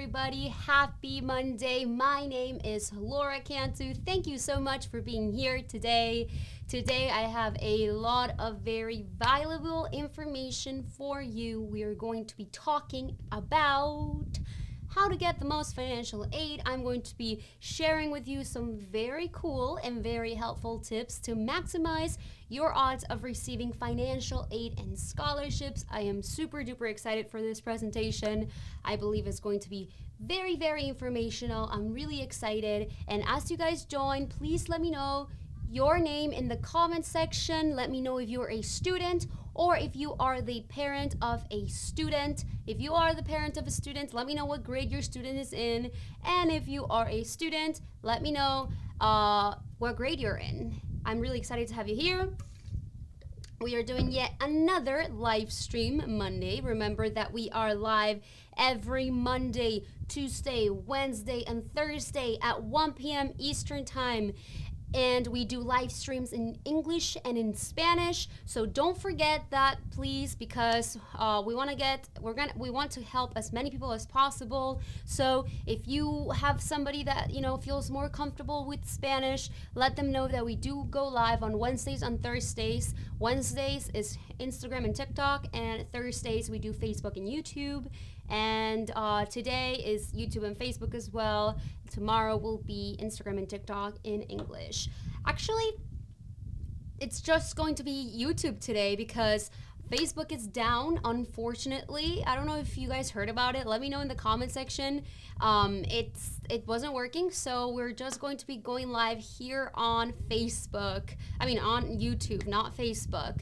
everybody. Happy Monday. My name is Laura Cantu. Thank you so much for being here today. Today I have a lot of very valuable information for you. We are going to be talking about how to get the most financial aid. I'm going to be sharing with you some very cool and very helpful tips to maximize your odds of receiving financial aid and scholarships. I am super duper excited for this presentation. I believe it's going to be very, very informational. I'm really excited. And as you guys join, please let me know your name in the comment section. Let me know if you're a student or if you are the parent of a student. If you are the parent of a student, let me know what grade your student is in. And if you are a student, let me know what grade you're in. I'm really excited to have you here. We are doing yet another live stream Monday. Remember that we are live every Monday, Tuesday, Wednesday, and Thursday at 1 p.m. Eastern Time. And we do live streams in English and in Spanish, so don't forget that, please, because we want to help as many people as possible. So if you have somebody that feels more comfortable with Spanish, let them know that we do go live on Wednesdays and Thursdays. Wednesdays is Instagram and TikTok, and Thursdays we do Facebook and YouTube. And today is YouTube and Facebook as well. Tomorrow will be Instagram and TikTok in English. Actually, it's just going to be YouTube today because Facebook is down, unfortunately. I don't know if you guys heard about it. Let me know in the comment section. It wasn't working, so we're just going to be going live here on Facebook. On YouTube, not Facebook.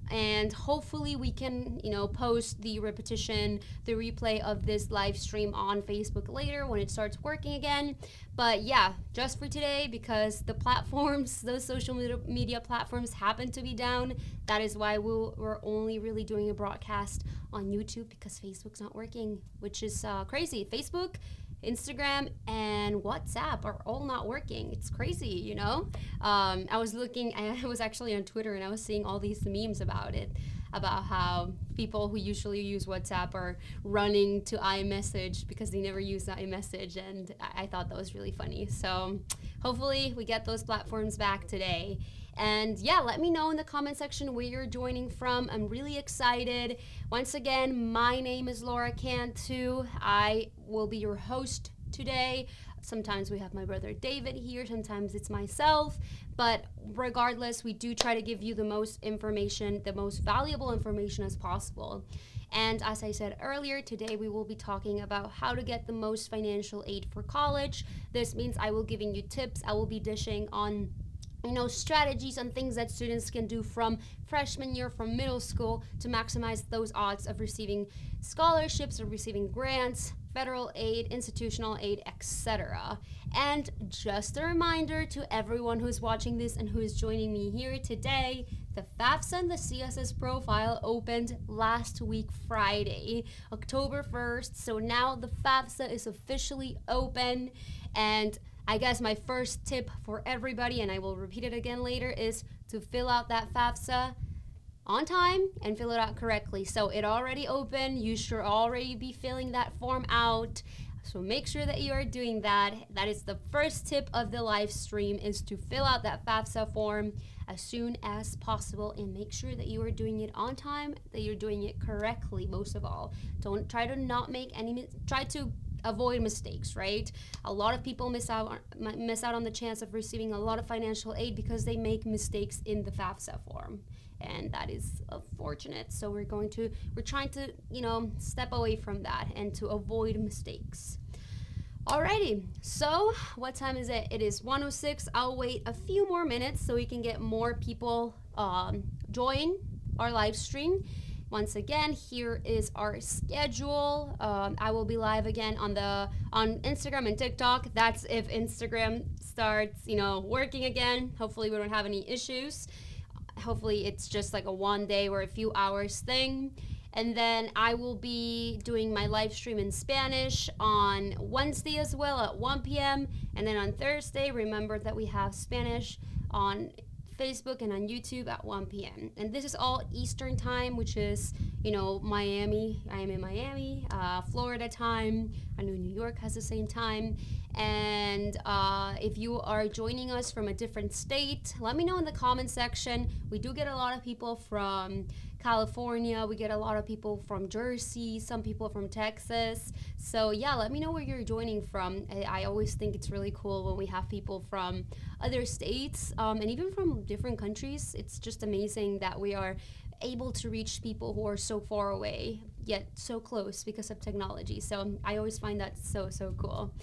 And hopefully we can, post the repetition, the replay of this live stream on Facebook later when it starts working again. But yeah, just for today, because the platforms, those social media platforms happen to be down, that is why we're only really doing a broadcast on YouTube, because Facebook's not working, which is crazy. Facebook, Instagram, and WhatsApp are all not working. It's crazy, I was actually on Twitter and I was seeing all these memes about it, about how people who usually use WhatsApp are running to iMessage because they never use iMessage, and I thought that was really funny. So hopefully we get those platforms back today. And yeah, let me know in the comment section where you're joining from. I'm really excited. Once again, my name is Laura Cantu. I will be your host today. Sometimes we have my brother David here, sometimes it's myself. But regardless, we do try to give you the most information, the most valuable information as possible. And as I said earlier, today we will be talking about how to get the most financial aid for college. This means I will be giving you tips. I will be dishing on strategies and things that students can do from freshman year, from middle school, to maximize those odds of receiving scholarships or receiving grants, federal aid, institutional aid, etc. And just a reminder to everyone who's watching this and who is joining me here today, the FAFSA and the CSS Profile opened last week Friday, October 1st. So now the FAFSA is officially open, and I guess my first tip for everybody, and I will repeat it again later, is to fill out that FAFSA on time and fill it out correctly. So it already opened. You should already be filling that form out. So make sure that you are doing that. That is the first tip of the live stream, is to fill out that FAFSA form as soon as possible, and make sure that you are doing it on time, that you're doing it correctly most of all. Don't try to try to avoid mistakes, right? A lot of people miss out on the chance of receiving a lot of financial aid because they make mistakes in the FAFSA form, and that is unfortunate. So we're trying to step away from that and to avoid mistakes. Alrighty, so what time is it? It is 1:06. I'll wait a few more minutes so we can get more people join our live stream. Once again, here is our schedule. I will be live again on Instagram and TikTok. That's if Instagram starts, working again. Hopefully we don't have any issues. Hopefully it's just like a one day or a few hours thing. And then I will be doing my live stream in Spanish on Wednesday as well at 1 p.m. And then on Thursday, remember that we have Spanish on Facebook and on YouTube at 1 p.m. And this is all Eastern time, which is, Miami. I am in Miami, Florida time. I know New York has the same time. And if you are joining us from a different state, let me know in the comment section. We do get a lot of people from California. We get a lot of people from Jersey, some people from Texas. So yeah, let me know where you're joining from. I always think it's really cool when we have people from other states and even from different countries. It's just amazing that we are able to reach people who are so far away yet so close because of technology. So I always find that so cool.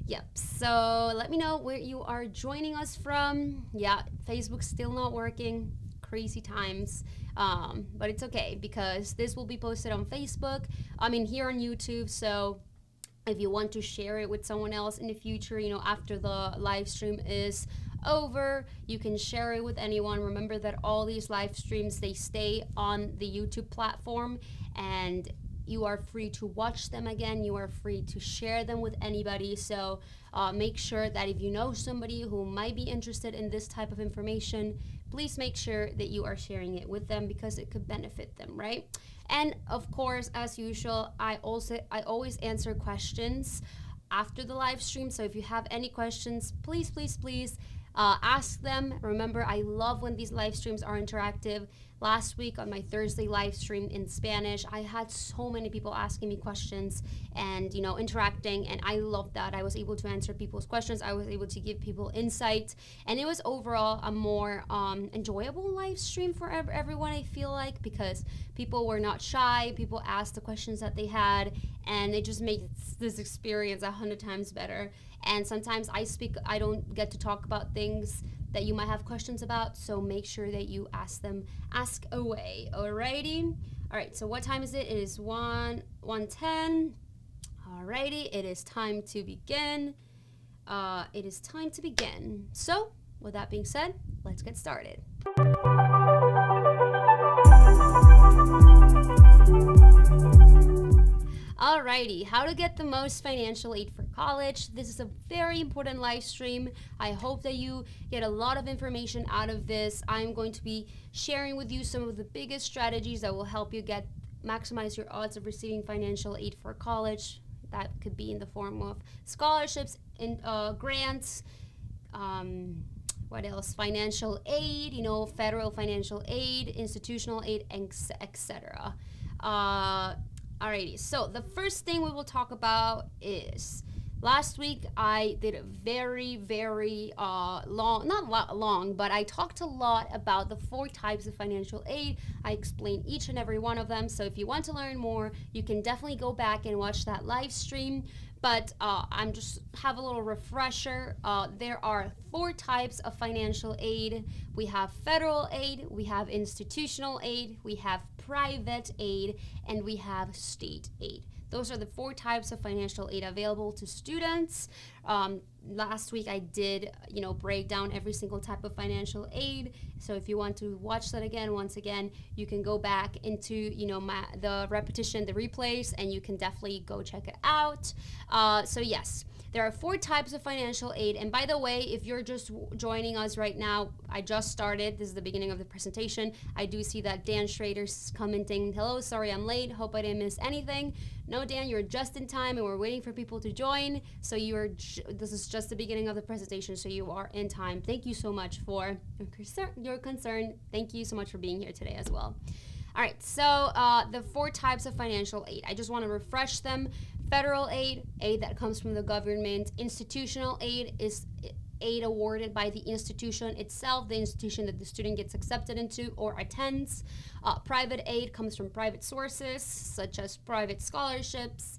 Yep, so let me know where you are joining us from. Yeah, Facebook's still not working. Crazy times, but it's okay because this will be posted on Facebook. Here on YouTube. So if you want to share it with someone else in the future, after the live stream is over, you can share it with anyone. Remember that all these live streams, they stay on the YouTube platform, and you are free to watch them again. You are free to share them with anybody. So make sure that if you know somebody who might be interested in this type of information, please make sure that you are sharing it with them because it could benefit them, right? And of course, as usual, I always answer questions after the live stream. So if you have any questions, please ask them. Remember, I love when these live streams are interactive. Last week on my Thursday live stream in Spanish, I had so many people asking me questions and, interacting, and I loved that. I was able to answer people's questions. I was able to give people insight, and it was overall a more enjoyable live stream for everyone, I feel like, because people were not shy. People asked the questions that they had, and it just makes this experience 100 times better. And sometimes I don't get to talk about things that you might have questions about, so make sure that you ask away. Alrighty. All right, so what time is it? It is 1:10. Alrighty, it is time to begin. So with that being said, let's get started. Alrighty, how to get the most financial aid for college. This is a very important live stream. I hope that you get a lot of information out of this. I'm going to be sharing with you some of the biggest strategies that will help you maximize your odds of receiving financial aid for college. That could be in the form of scholarships and grants. What else? Financial aid, federal financial aid, institutional aid, etc. Alrighty, so the first thing we will talk about is last week I did a very long, not long, but I talked a lot about the 4 types of financial aid. I explained each and every one of them. So if you want to learn more, you can definitely go back and watch that live stream. But I'm just have a little refresher. There are 4 types of financial aid. We have federal aid, we have institutional aid, we have private aid, and we have state aid. Those are the 4 types of financial aid available to students. Last week I did, break down every single type of financial aid. So if you want to watch that again, once again, you can go back into, the repetition, the replays, and you can definitely go check it out. So yes, there are 4 types of financial aid. And by the way, if you're just joining us right now, I just started. This is the beginning of the presentation. I do see that Dan Schrader's commenting, hello, sorry I'm late. Hope I didn't miss anything. No, Dan, you're just in time, and we're waiting for people to join. So this is just the beginning of the presentation, so you are in time. Thank you so much for your concern. Thank you so much for being here today as well. All right, so the 4 types of financial aid. I just want to refresh them. Federal aid that comes from the government. Institutional aid is aid awarded by the institution itself, the institution that the student gets accepted into or attends. Private aid comes from private sources, such as private scholarships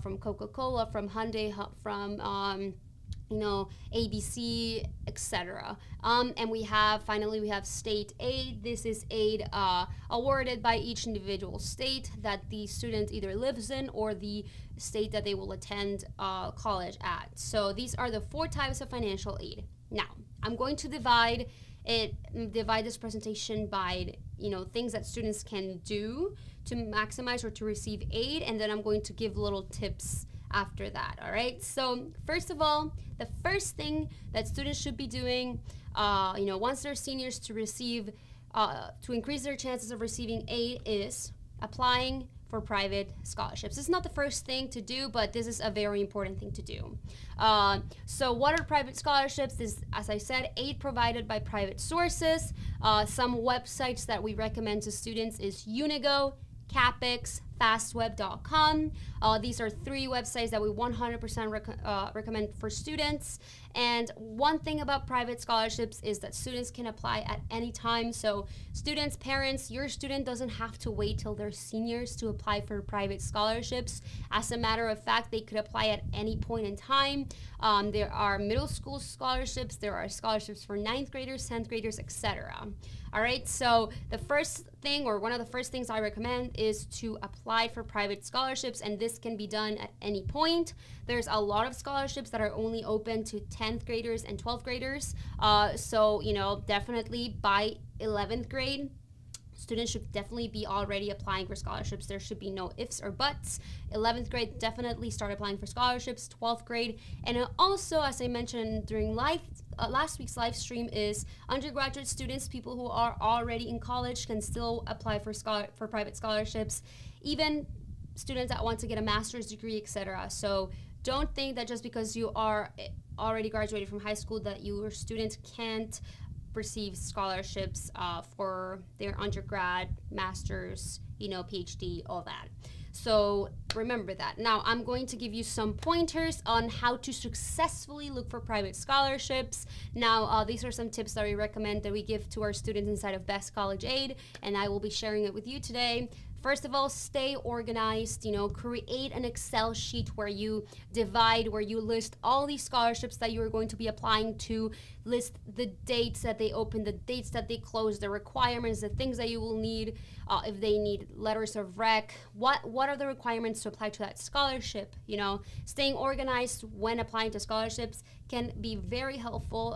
from Coca-Cola, from Hyundai, from ABC, etc. And finally we have state aid. This is aid awarded by each individual state that the student either lives in or the state that they will attend college at. So these are the 4 types of financial aid. Now, I'm going to divide this presentation by things that students can do to maximize or to receive aid, and then I'm going to give little tips after that. All right, so first of all, the first thing that students should be doing once they're seniors, to increase their chances of receiving aid is applying for private scholarships. This is not the first thing to do, but this is a very important thing to do. So what are private scholarships? This, as I said, aid provided by private sources. Some websites that we recommend to students is Unigo, CAPEX, fastweb.com. These are 3 websites that we 100% recommend for students. And one thing about private scholarships is that students can apply at any time. So students, parents, your student doesn't have to wait till they're seniors to apply for private scholarships. As a matter of fact, they could apply at any point in time. There are middle school scholarships, there are scholarships for 9th graders, 10th graders, etc. All right, so the first thing, or one of the first things I recommend, is to apply for private scholarships, and this can be done at any point. There's a lot of scholarships that are only open to 10th graders and 12th graders. So, definitely by 11th grade, students should definitely be already applying for scholarships. There should be no ifs or buts. 11th grade, definitely start applying for scholarships. 12th grade, and also, as I mentioned during last week's live stream, is undergraduate students, people who are already in college, can still apply for private scholarships. Even students that want to get a master's degree, etc. So don't think that just because you are already graduated from high school that your student can't receive scholarships for their undergrad, master's, PhD, all that. So remember that. Now I'm going to give you some pointers on how to successfully look for private scholarships. Now these are some tips that we recommend that we give to our students inside of Best College Aid, and I will be sharing it with you today. First of all, stay organized, create an Excel sheet where you list all these scholarships that you're going to be applying to, list the dates that they open, the dates that they close, the requirements, the things that you will need, if they need letters of rec, what are the requirements to apply to that scholarship. Staying organized when applying to scholarships can be very helpful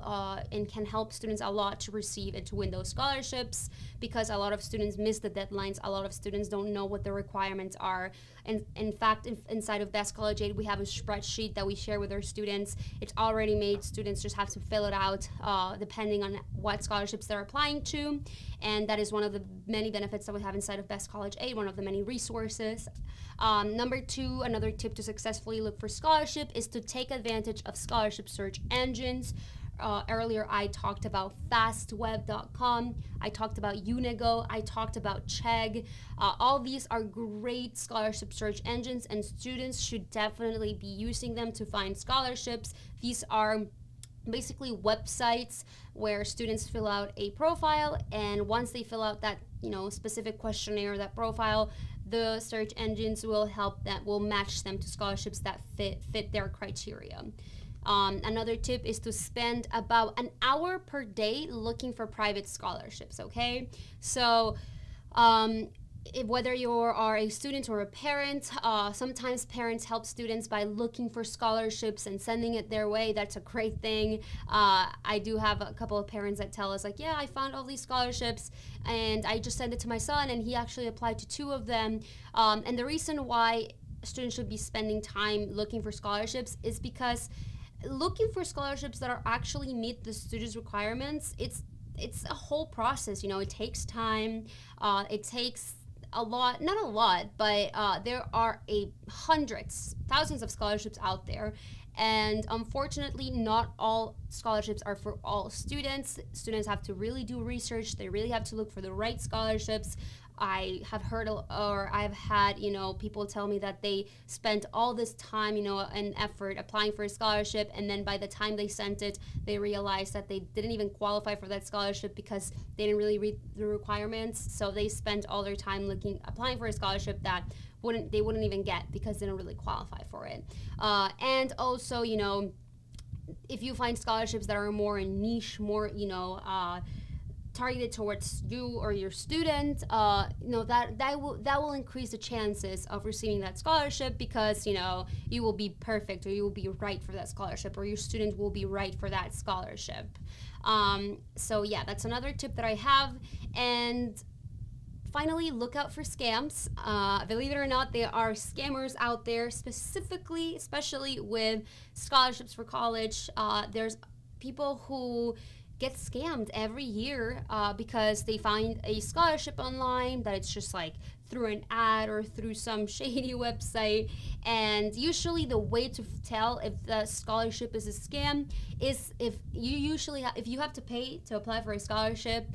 and can help students a lot to receive and to win those scholarships, because a lot of students miss the deadlines. A lot of students don't know what the requirements are. And in fact, inside of Best College Aid, we have a spreadsheet that we share with our students. It's already made. Students just have to fill it out depending on what scholarships they're applying to. And that is one of the many benefits that we have inside of Best College Aid, one of the many resources. Number 2, another tip to successfully look for scholarship is to take advantage of scholarship search engines. Earlier, I talked about fastweb.com, I talked about Unigo, I talked about Chegg. All these are great scholarship search engines, and students should definitely be using them to find scholarships. These are basically websites where students fill out a profile, and once they fill out that specific questionnaire, that profile, the search engines will match them to scholarships that fit their criteria. Another tip is to spend about an hour per day looking for private scholarships, okay? So whether you are a student or a parent, sometimes parents help students by looking for scholarships and sending it their way. That's a great thing. I do have a couple of parents that tell us, like, yeah, I found all these scholarships and I just sent it to my son and he actually applied to 2 of them. And the reason why students should be spending time looking for scholarships is because looking for scholarships that are actually meet the student's requirements, it's a whole process. It takes time. It takes a lot, not a lot, but there are thousands of scholarships out there. And unfortunately, not all scholarships are for all students. Students have to really do research. They really have to look for the right scholarships. I have heard, or I've had, people tell me that they spent all this time, and effort applying for a scholarship, and then by the time they sent it, they realized that they didn't even qualify for that scholarship because they didn't really read the requirements. So they spent all their time applying for a scholarship that they wouldn't even get because they didn't really qualify for it. And also, if you find scholarships that are more niche, more, targeted towards you or your student, that will increase the chances of receiving that scholarship, because you will be perfect, or you will be right for that scholarship, or your student will be right for that scholarship. So yeah, that's another tip that I have. And finally, look out for scams. Believe it or not, there are scammers out there, especially with scholarships for college. There's people who get scammed every year because they find a scholarship online that it's just like through an ad or through some shady website. And usually the way to tell if the scholarship is a scam is if you have to pay to apply for a scholarship,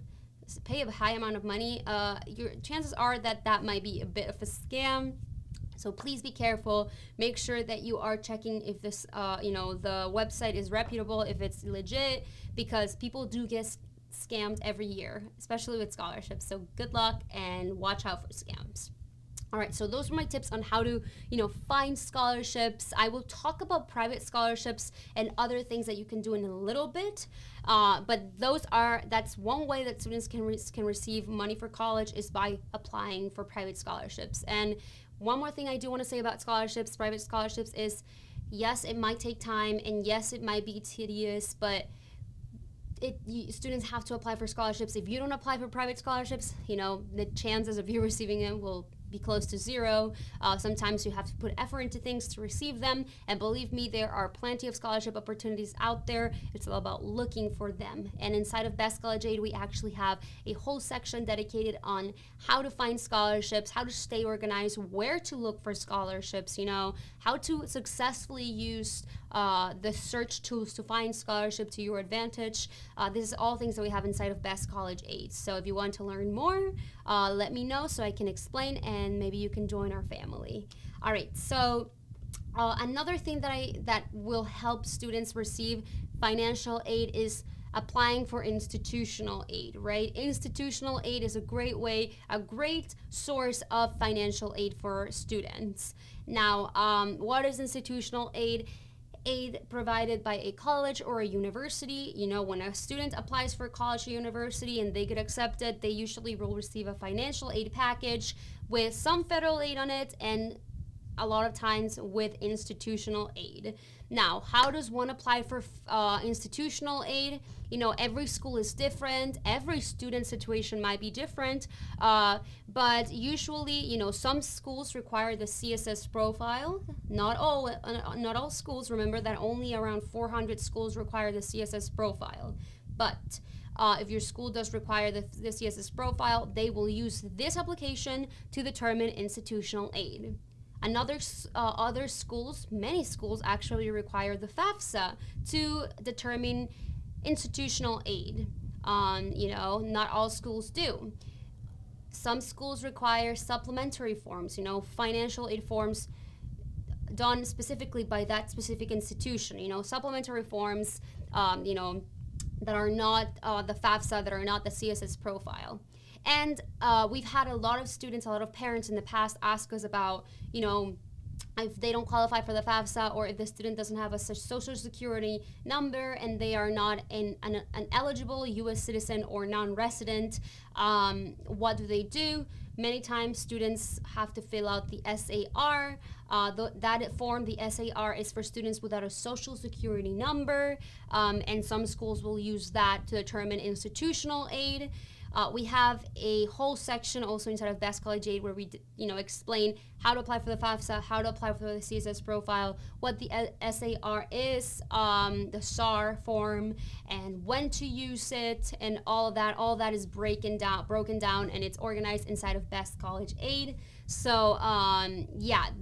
pay a high amount of money, your chances are that might be a bit of a scam. So please be careful. Make sure that you are checking if this, the website is reputable, if it's legit, because people do get scammed every year, especially with scholarships. So good luck and watch out for scams. All right, so those are my tips on how to, find scholarships. I will talk about private scholarships and other things that you can do in a little bit. But that's one way that students can receive money for college is by applying for private scholarships. And one more thing I do want to say about scholarships, private scholarships, is yes, it might take time, and yes, it might be tedious, but students have to apply for scholarships. If you don't apply for private scholarships, the chances of you receiving them will be close to zero. Sometimes you have to put effort into things to receive them, and believe me, there are plenty of scholarship opportunities out there. It's all about looking for them. And inside of Best College Aid, we actually have a whole section dedicated on how to find scholarships, how to stay organized, where to look for scholarships, how to successfully use the search tools to find scholarship to your advantage. This is all things that we have inside of Best College Aid. So if you want to learn more, let me know so I can explain, and maybe you can join our family. All right, so another thing that will help students receive financial aid is applying for institutional aid, right? Institutional aid is a great source of financial aid for students. Now, what is institutional aid? Aid provided by a college or a university. When a student applies for college or university and they get accepted, they usually will receive a financial aid package with some federal aid on it, and a lot of times with institutional aid. Now, how does one apply for institutional aid? Every school is different. Every student situation might be different. But usually, some schools require the CSS profile. Not all schools. Remember that only around 400 schools require the CSS profile. But if your school does require the CSS profile, they will use this application to determine institutional aid. Other schools, many schools actually require the FAFSA to determine institutional aid. Not all schools do. Some schools require supplementary forms, financial aid forms done specifically by that specific institution. Supplementary forms, that are not the FAFSA, that are not the CSS profile. And we've had a lot of parents in the past ask us about, if they don't qualify for the FAFSA, or if the student doesn't have a social security number and they are not an eligible U.S. citizen or non-resident, what do? Many times students have to fill out the SAR. That form, the SAR, is for students without a social security number, and some schools will use that to determine institutional aid. We have a whole section also inside of Best College Aid where we explain how to apply for the FAFSA, how to apply for the CSS profile, what the SAR is, the SAR form, and when to use it, and all of that. All of that is broken down, and it's organized inside of Best College Aid. So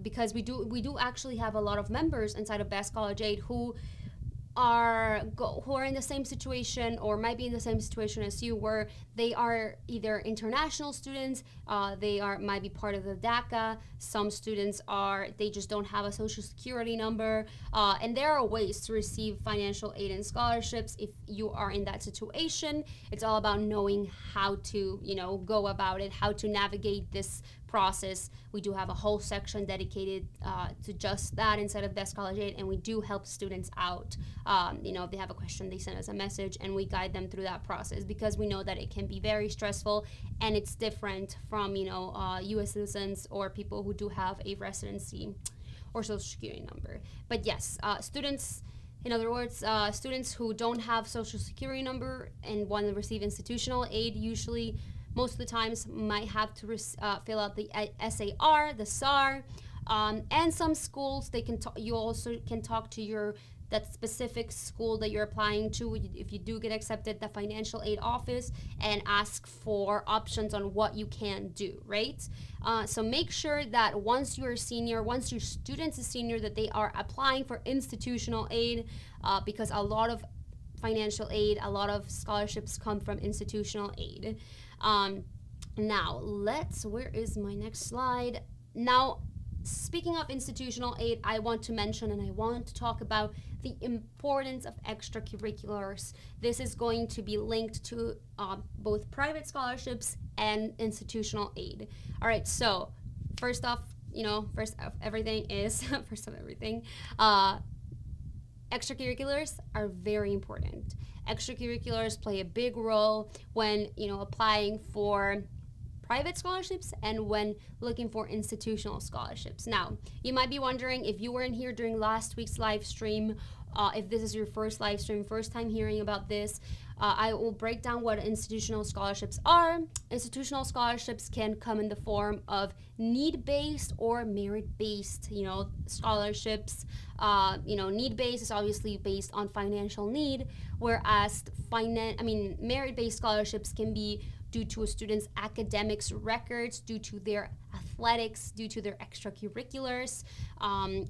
because we do actually have a lot of members inside of Best College Aid who are in the same situation, or might be in the same situation as you, where they are either international students, might be part of the DACA. Some students they just don't have a social security number, and there are ways to receive financial aid and scholarships if you are in that situation. It's all about knowing how to go about it, how to navigate this process. We do have a whole section dedicated to just that inside of Best College Aid, and we do help students out. If they have a question, they send us a message, and we guide them through that process, because we know that it can be very stressful, and it's different from U.S. citizens or people who do have a residency or social security number. But yes, students. In other words, students who don't have social security number and want to receive institutional aid, usually most of the times might have to fill out the SAR, the SAR, and some schools you also can talk to your that specific school that you're applying to, if you do get accepted, the financial aid office, and ask for options on what you can do, right? So make sure that once you're a senior, once your student is senior, that they are applying for institutional aid, because a lot of financial aid, a lot of scholarships come from institutional aid. Now, where is my next slide? Now, speaking of institutional aid, I want to mention and I want to talk about the importance of extracurriculars. This is going to be linked to both private scholarships and institutional aid. All right, so first of everything, extracurriculars are very important. Extracurriculars play a big role when applying for private scholarships and when looking for institutional scholarships. Now, you might be wondering, if you weren't here during last week's live stream, if this is your first live stream, first time hearing about this, I will break down what institutional scholarships are. Institutional scholarships can come in the form of need-based or merit-based, scholarships. Need-based is obviously based on financial need, whereas merit-based scholarships can be due to a student's academics records, due to their athletics, due to their extracurriculars,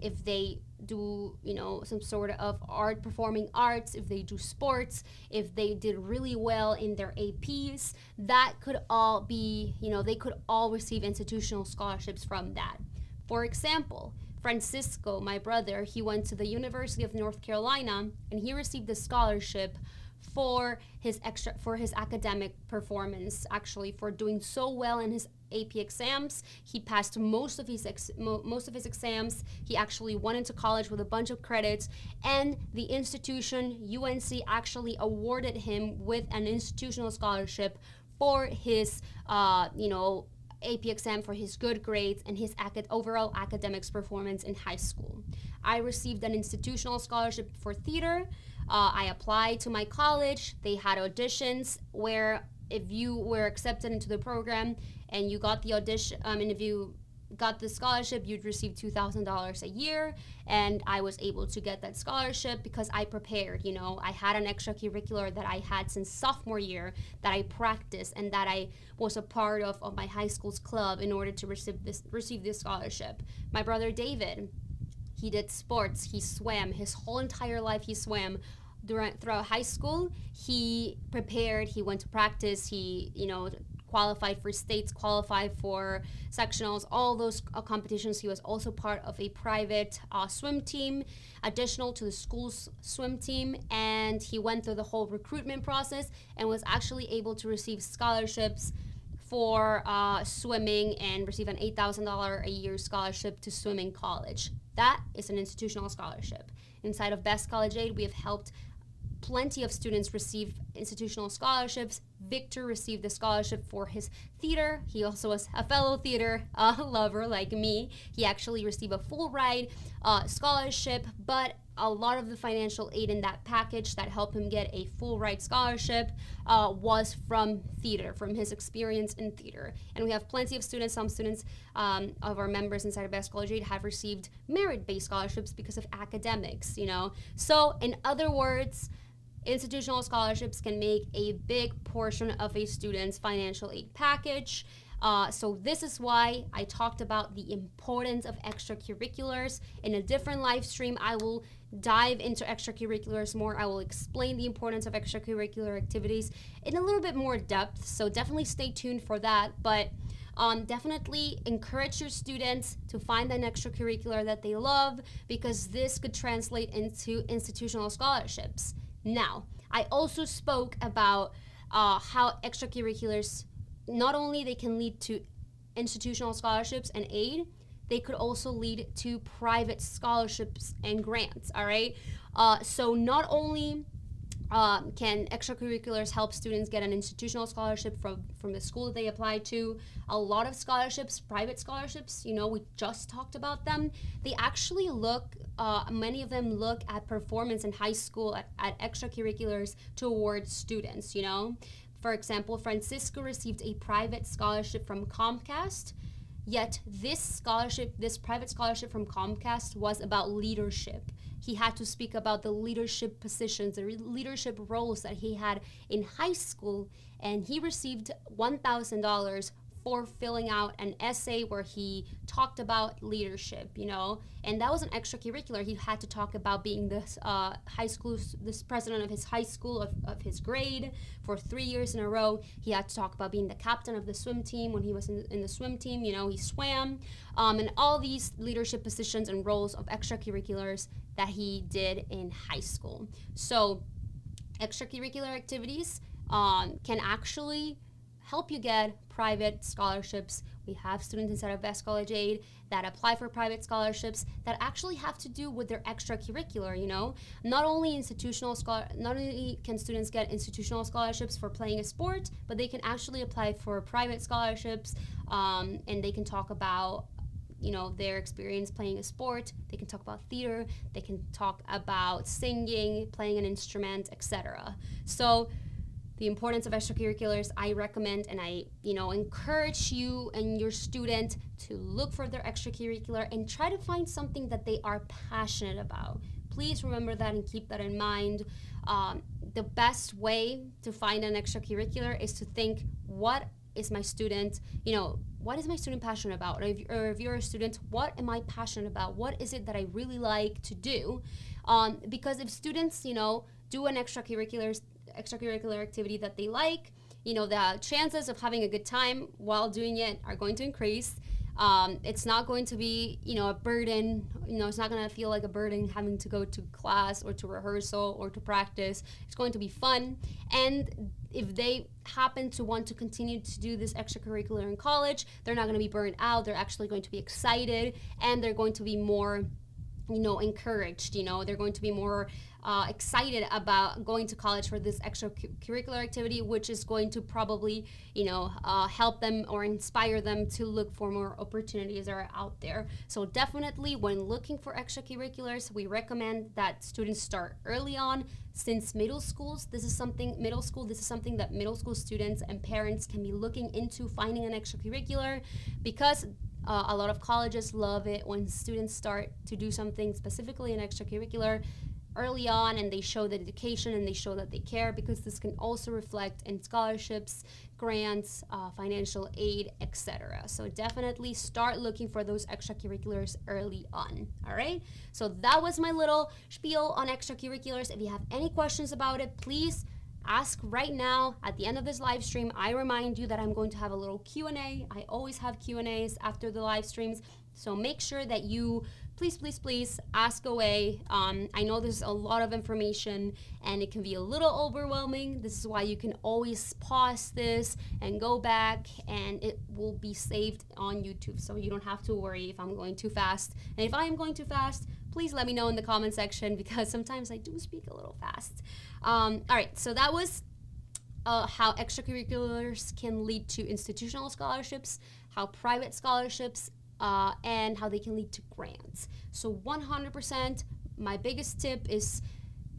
if they do some sort of performing arts, if they do sports, if they did really well in their APs, that could all be, they could all receive institutional scholarships from that. For example, Francisco, my brother, he went to the University of North Carolina and he received a scholarship for his academic performance, actually, for doing so well in his AP exams. He passed most of his exams. He actually went into college with a bunch of credits, and the institution, UNC, actually awarded him with an institutional scholarship for his AP exam, for his good grades and his overall academics performance in high school. I received an institutional scholarship for theater. I applied to my college. They had auditions where if you were accepted into the program and you got the audition, and if you got the scholarship, you'd receive $2,000 a year. And I was able to get that scholarship because I prepared. I had an extracurricular that I had since sophomore year that I practiced and that I was a part of my high school's club in order to receive this scholarship. My brother David, he did sports. He swam. His whole entire life he swam. Throughout high school, he prepared. He went to practice. He, qualified for states, qualified for sectionals, all those competitions. He was also part of a private swim team, additional to the school's swim team, and he went through the whole recruitment process and was actually able to receive scholarships for swimming and receive an $8,000 a year scholarship to swim in college. That is an institutional scholarship. Inside of Best College Aid, we have helped plenty of students receive institutional scholarships. Victor received the scholarship for his theater. He also was a fellow theater lover like me. He actually received a full ride scholarship, but a lot of the financial aid in that package that helped him get a full ride scholarship was from theater, from his experience in theater. And we have plenty of students, some students of our members inside of Best College Aid have received merit-based scholarships because of academics, So in other words, institutional scholarships can make a big portion of a student's financial aid package. So this is why I talked about the importance of extracurriculars. In a different live stream, I will dive into extracurriculars more. I will explain the importance of extracurricular activities in a little bit more depth. So definitely stay tuned for that. But definitely encourage your students to find an extracurricular that they love, because this could translate into institutional scholarships. Now, I also spoke about how extracurriculars, not only they can lead to institutional scholarships and aid, they could also lead to private scholarships and grants, all right? So not only can extracurriculars help students get an institutional scholarship from the school that they apply to, a lot of scholarships, private scholarships, we just talked about them, they actually look, many of them look at performance in high school, at extracurriculars to award students, For example, Francisco received a private scholarship from Comcast. Yet this scholarship, this private scholarship from Comcast, was about leadership. He had to speak about the leadership positions, the leadership roles that he had in high school, and he received $1,000 for filling out an essay where he talked about leadership, and that was an extracurricular. He had to talk about being this this president of his high school, of his grade for 3 years in a row. He had to talk about being the captain of the swim team when he was in the swim team, he swam, and all these leadership positions and roles of extracurriculars that he did in high school. So extracurricular activities can actually help you get private scholarships. We have students inside of Best College Aid that apply for private scholarships that actually have to do with their extracurricular, Not only can students get institutional scholarships for playing a sport, but they can actually apply for private scholarships, and they can talk about their experience playing a sport. They can talk about theater, they can talk about singing, playing an instrument, etc. So the importance of extracurriculars, I recommend and I encourage you and your student to look for their extracurricular and try to find something that they are passionate about. Please remember that and keep that in mind. The best way to find an extracurricular is to think, what is my student passionate about? Or if you're a student, what am I passionate about? What is it that I really like to do? Because if students, do an extracurricular activity that they like, the chances of having a good time while doing it are going to increase. It's not going to be, a burden. It's not going to feel like a burden having to go to class or to rehearsal or to practice. It's going to be fun. And if they happen to want to continue to do this extracurricular in college, they're not going to be burned out. They're actually going to be excited, and they're going to be more encouraged. They're going to be more excited about going to college for this extracurricular activity, which is going to probably help them or inspire them to look for more opportunities that are out there. So definitely, when looking for extracurriculars, we recommend that students start early on. Since middle school, this is something that middle school students and parents can be looking into, finding an extracurricular, because a lot of colleges love it when students start to do something specifically an extracurricular early on, and they show the dedication and they show that they care, because this can also reflect in scholarships, grants, financial aid, etc. So definitely start looking for those extracurriculars early on. All right, so that was my little spiel on extracurriculars. If you have any questions about it, please ask right now. At the end of this live stream, I remind you that I'm going to have a little Q&A. I always have Q&As after the live streams, so make sure that you please ask away. I know there's a lot of information and it can be a little overwhelming. This is why you can always pause this and go back, and it will be saved on YouTube, so you don't have to worry if I'm going too fast. And if I am going too fast, please let me know in the comment section, because sometimes I do speak a little fast. All right, so that was how extracurriculars can lead to institutional scholarships, how private scholarships and how they can lead to grants. So 100%, my biggest tip is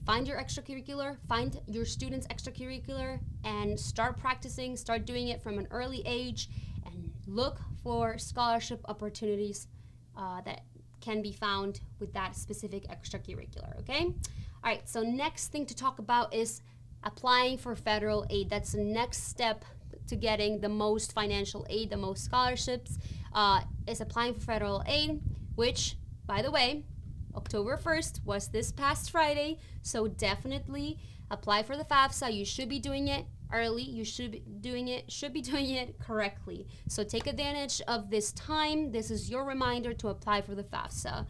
find your extracurricular, find your student's extracurricular, and start practicing, start doing it from an early age, and look for scholarship opportunities that can be found with that specific extracurricular, okay? All right, so next thing to talk about is applying for federal aid. That's the next step to getting the most financial aid, the most scholarships, is applying for federal aid, which, by the way, October 1st was this past Friday, so definitely apply for the FAFSA. You should be doing it early. You should be doing it correctly. So take advantage of this time. This is your reminder to apply for the FAFSA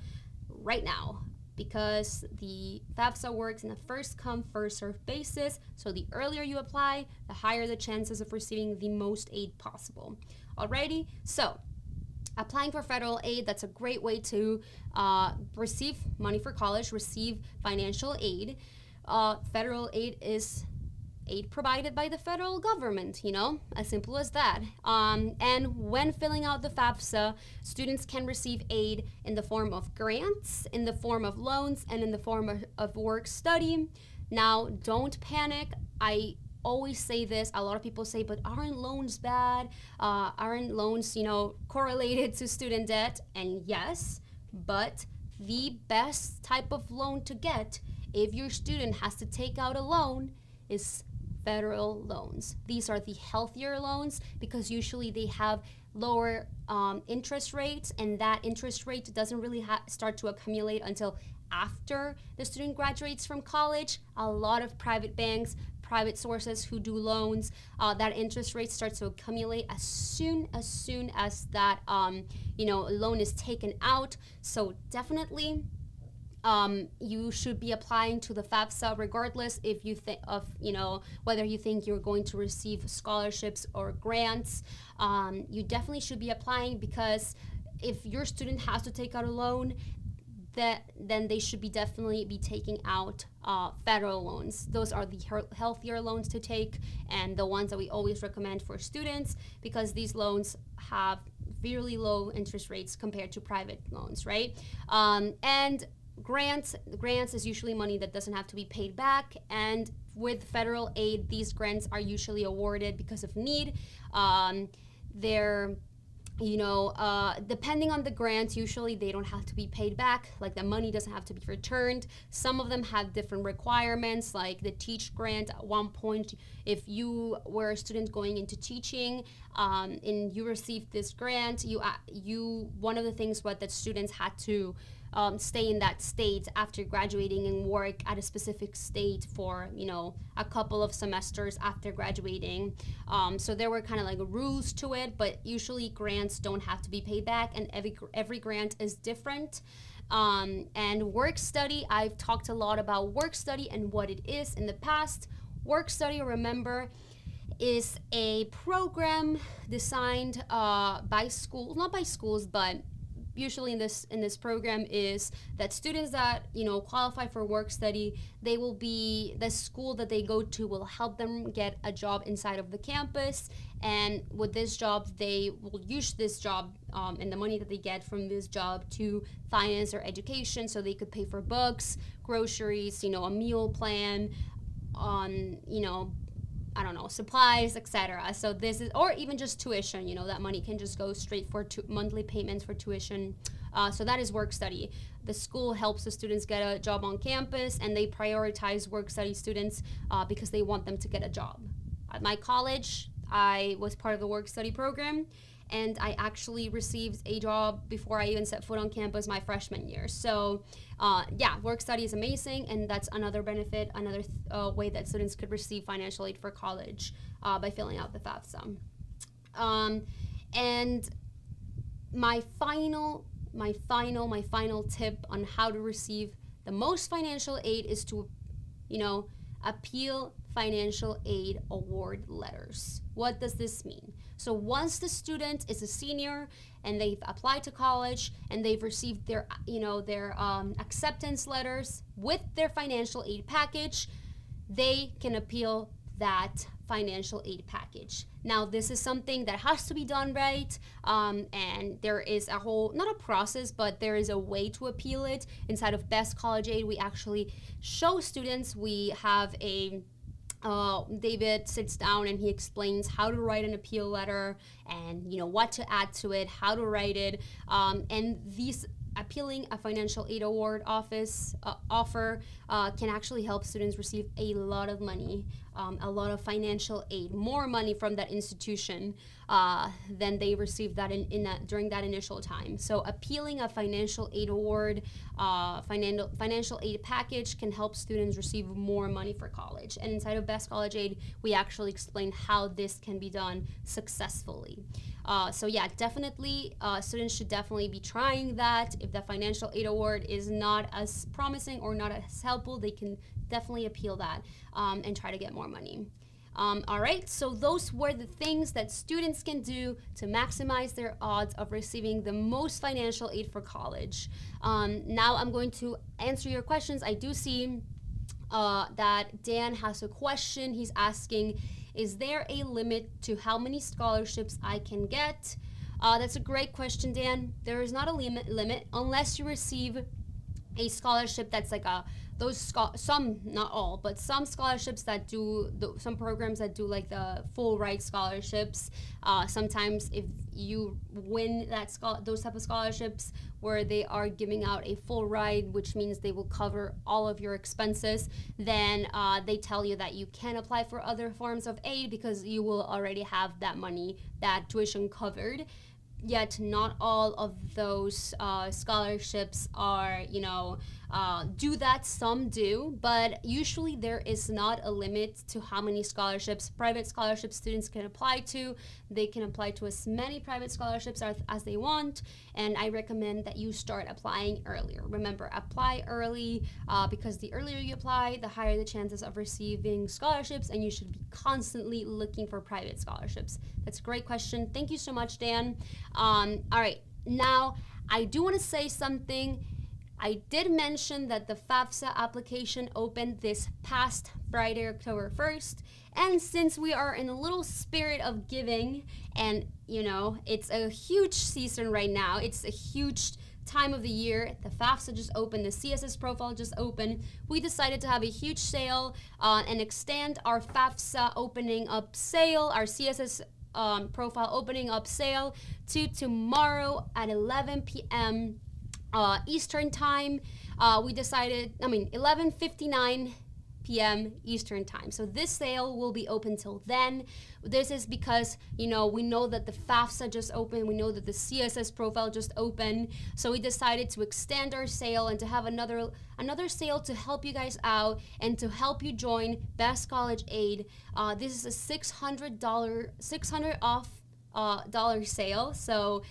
right now, because the FAFSA works in a first come, first served basis. So the earlier you apply, the higher the chances of receiving the most aid possible. Alrighty, so applying for federal aid, that's a great way to receive money for college, receive financial aid. Federal aid is aid provided by the federal government, as simple as that. And when filling out the FAFSA, students can receive aid in the form of grants, in the form of loans, and in the form of work study. Now, don't panic. I always say this. A lot of people say, but aren't loans bad? Aren't loans, correlated to student debt? And yes, but the best type of loan to get if your student has to take out a loan is federal loans. These are the healthier loans because usually they have lower interest rates, and that interest rate doesn't really start to accumulate until after the student graduates from college. A lot of private banks, private sources who do loans, that interest rate starts to accumulate as soon as that loan is taken out. So definitely you should be applying to the FAFSA regardless if you think of whether you think you're going to receive scholarships or grants. You definitely should be applying, because if your student has to take out a loan, then they should definitely be taking out federal loans. Those are the healthier loans to take, and the ones that we always recommend for students, because these loans have really low interest rates compared to private loans, right? And grants is usually money that doesn't have to be paid back, and with federal aid, these grants are usually awarded because of need. They're depending on the grants, usually they don't have to be paid back, like the money doesn't have to be returned. Some of them have different requirements, like the Teach grant. At one point, if you were a student going into teaching and you received this grant, one of the things that students had to stay in that state after graduating and work at a specific state for a couple of semesters after graduating. So there were kind of like rules to it, but usually grants don't have to be paid back, and every grant is different. And work study, I've talked a lot about work study and what it is in the past. Work study, remember, is a program designed by schools, not by schools, but usually in this program is that students that qualify for work study, they will be, the school that they go to will help them get a job inside of the campus, and with this job they will use this job and the money that they get from this job to finance their education, so they could pay for books, groceries, a meal plan, on I don't know, supplies, etc. So this is, or even just tuition, that money can just go straight for monthly payments for tuition. So that is work study. The school helps the students get a job on campus, and they prioritize work study students because they want them to get a job. At my college, I was part of the work study program, and I actually received a job before I even set foot on campus my freshman year. So work study is amazing, and that's another benefit, another way that students could receive financial aid for college by filling out the FAFSA. And my final tip on how to receive the most financial aid is to, appeal financial aid award letters. What does this mean? So once the student is a senior and they've applied to college and they've received their acceptance letters with their financial aid package, they can appeal that financial aid package. Now, this is something that has to be done right, and there is a whole, not a process, but there is a way to appeal it. Inside of Best College Aid, we actually show students, we have David sits down and he explains how to write an appeal letter and what to add to it, how to write it, and these appealing a financial aid award offer can actually help students receive a lot of money, a lot of financial aid, more money from that institution than they received during that initial time. So appealing a financial aid award, financial aid package can help students receive more money for college. And inside of Best College Aid, we actually explain how this can be done successfully. Definitely, students should definitely be trying that. If the financial aid award is not as promising or not as helpful, they can definitely appeal that and try to get more money. All right, so those were the things that students can do to maximize their odds of receiving the most financial aid for college. Now I'm going to answer your questions. I do see that Dan has a question. He's asking, is there a limit to how many scholarships I can get? That's a great question, Dan. There is not a limit unless you receive a scholarship that's like a some, not all, but some scholarships that do some programs that do like the full ride scholarships. Sometimes if you win those type of scholarships where they are giving out a full ride, which means they will cover all of your expenses, then they tell you that you can apply for other forms of aid because you will already have that money, that tuition covered. Yet not all of those scholarships are, do that. Some do, but usually there is not a limit to how many scholarships, private scholarship students can apply to. They can apply to as many private scholarships as they want, and I recommend that you start applying earlier. Remember, apply early because the earlier you apply, the higher the chances of receiving scholarships, and you should be constantly looking for private scholarships. That's a great question. Thank you so much, Dan. All right, now I do want to say something. I did mention that the FAFSA application opened this past Friday, October 1st. And since we are in a little spirit of giving, and it's a huge season right now, it's a huge time of the year. The FAFSA just opened, the CSS Profile just opened. We decided to have a huge sale and extend our FAFSA opening up sale, our CSS Profile opening up sale to tomorrow at 11 p.m. Eastern time. We decided, 11:59 p.m. Eastern time. So this sale will be open till then. This is because, we know that the FAFSA just opened. We know that the CSS Profile just opened. So we decided to extend our sale and to have another sale to help you guys out and to help you join Best College Aid. This is a $600 off dollar sale. So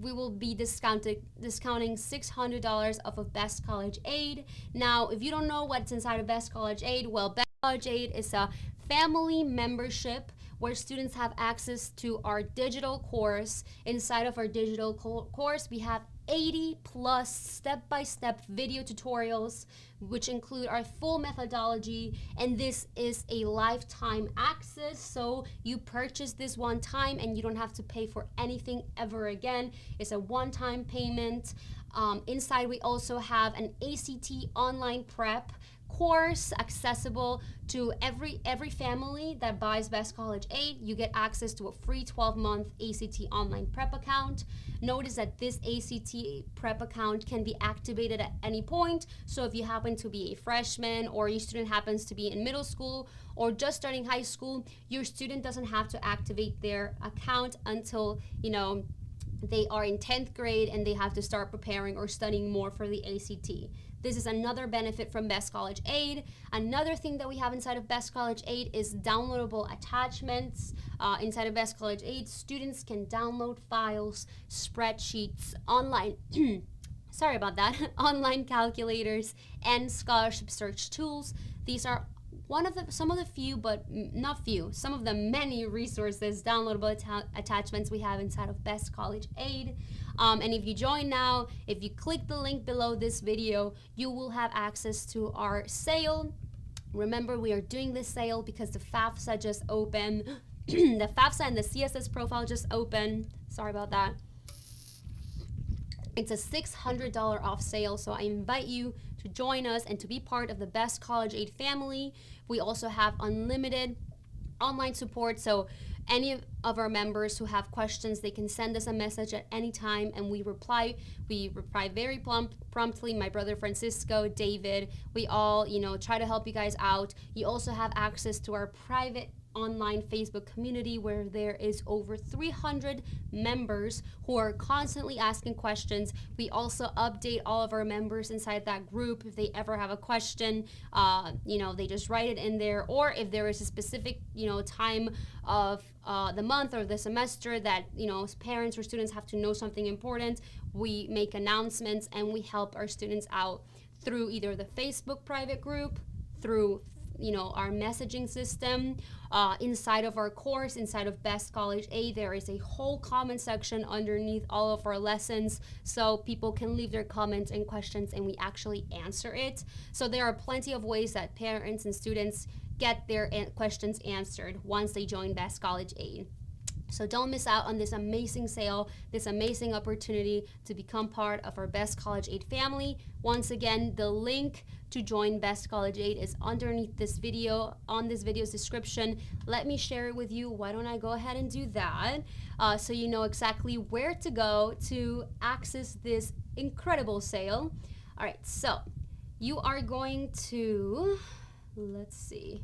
we will be discounting $600 off of Best College Aid. Now, if you don't know what's inside of Best College Aid, well, Best College Aid is a family membership where students have access to our digital course. Inside of our digital course, we have 80 plus step-by-step video tutorials, which include our full methodology, and this is a lifetime access. So you purchase this one time and you don't have to pay for anything ever again. It's a one-time payment. Inside we also have an ACT online prep course accessible to every family that buys Best College Aid. You get access to a free 12-month ACT online prep account. Notice that this ACT prep account can be activated at any point. So if you happen to be a freshman or your student happens to be in middle school or just starting high school, your student doesn't have to activate their account until, they are in 10th grade and they have to start preparing or studying more for the ACT. This is another benefit from Best College Aid. Another thing that we have inside of Best College Aid is downloadable attachments. Inside of Best College Aid, students can download files, spreadsheets, online sorry about that, online calculators, and scholarship search tools. These are some of the many resources, downloadable attachments we have inside of Best College Aid. And if you join now, if you click the link below this video, you will have access to our sale. Remember, we are doing this sale because the FAFSA just opened. The FAFSA and the CSS Profile just opened. Sorry about that. It's a $600 off sale, so I invite you to join us and to be part of the Best College Aid family. We also have unlimited online support, so any of our members who have questions, they can send us a message at any time, and we reply very promptly. My brother Francisco, David, we all try to help you guys out. You also have access to our private online Facebook community where there is over 300 members who are constantly asking questions. We also update all of our members inside that group. If they ever have a question, they just write it in there, or if there is a specific time of the month or the semester that parents or students have to know something important, we make announcements and we help our students out through either the Facebook private group, through our messaging system. Inside of our course, inside of Best College Aid, there is a whole comment section underneath all of our lessons, so people can leave their comments and questions and we actually answer it. So there are plenty of ways that parents and students get their questions answered once they join Best College Aid. So don't miss out on this amazing sale, this amazing opportunity to become part of our Best College Aid family. Once again, the link to join Best College Aid is underneath this video, on this video's description. Let me share it with you. Why don't I go ahead and do that so you know exactly where to go to access this incredible sale. All right, so you are going to, let's see,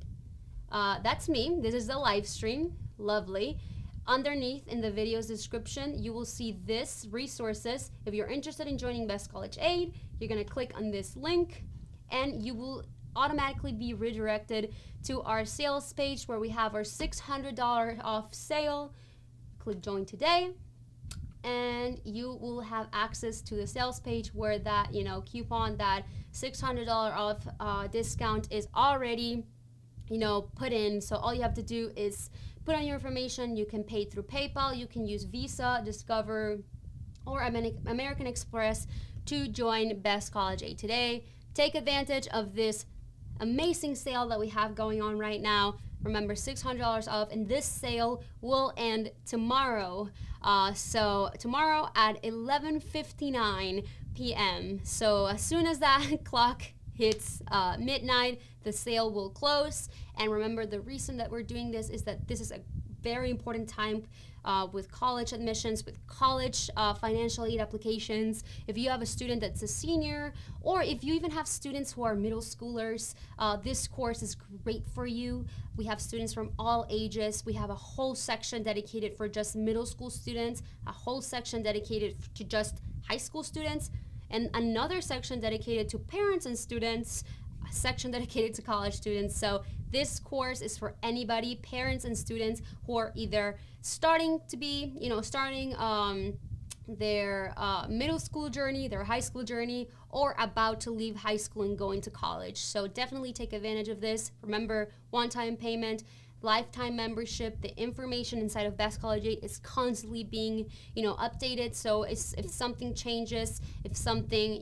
that's me. This is the live stream. Lovely. Underneath in the video's description, you will see this resources. If you're interested in joining Best College Aid, you're gonna click on this link and you will automatically be redirected to our sales page where we have our $600 off sale. Click join today and you will have access to the sales page where that coupon, that $600 off discount is already put in. So all you have to do is put on your information. You can pay through PayPal, you can use Visa, Discover, or American Express to join Best College Aid today. Take advantage of this amazing sale that we have going on right now. Remember, $600 off, and this sale will end tomorrow. So tomorrow at 11:59 p.m. So as soon as that clock hits midnight, the sale will close. And remember, the reason that we're doing this is that this is a very important time with college admissions, with college financial aid applications. If you have a student that's a senior, or if you even have students who are middle schoolers, this course is great for you. We have students from all ages. We have a whole section dedicated for just middle school students, a whole section dedicated to just high school students, and another section dedicated to parents and students, a section dedicated to college students. So this course is for anybody, parents and students who are either starting to be, their middle school journey, their high school journey, or about to leave high school and go into college. So definitely take advantage of this. Remember, one-time payment, lifetime membership. The information inside of Best College Aid is constantly being, updated. So if something changes, if something,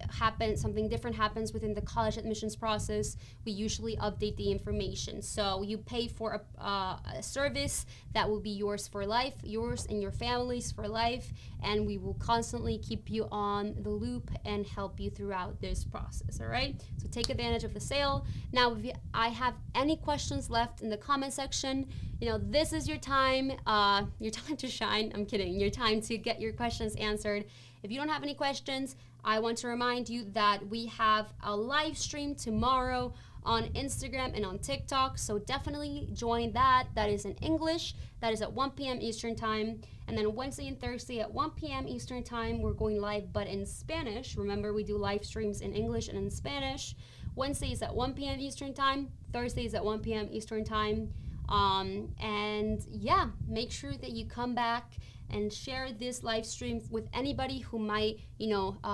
happens, something different happens within the college admissions process, we usually update the information. So you pay for a service that will be yours for life, yours and your family's for life, and we will constantly keep you on the loop and help you throughout this process. All right. So take advantage of the sale. Now, if I have any questions left in the comment section, this is your time to shine. I'm kidding. Your time to get your questions answered. If you don't have any questions, I want to remind you that we have a live stream tomorrow on Instagram and on TikTok, so definitely join that. That is in English. That is at 1 p.m. Eastern Time. And then Wednesday and Thursday at 1 p.m. Eastern Time, we're going live, but in Spanish. Remember, we do live streams in English and in Spanish. Wednesday is at 1 p.m. Eastern Time. Thursday is at 1 p.m. Eastern Time. And yeah, make sure that you come back and share this live stream with anybody who might,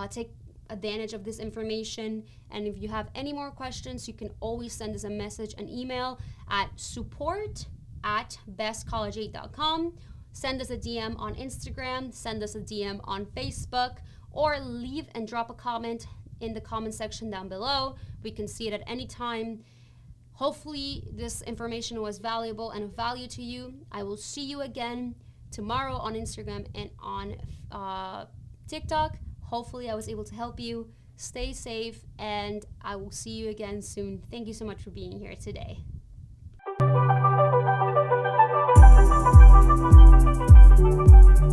take advantage of this information. And if you have any more questions, you can always send us a message, an email at support@bestcollegeaid.com. Send us a DM on Instagram, send us a DM on Facebook, or leave and drop a comment in the comment section down below. We can see it at any time. Hopefully this information was valuable and of value to you. I will see you again tomorrow on Instagram and on TikTok. Hopefully I was able to help you. Stay safe, and I will see you again soon. Thank you so much for being here today.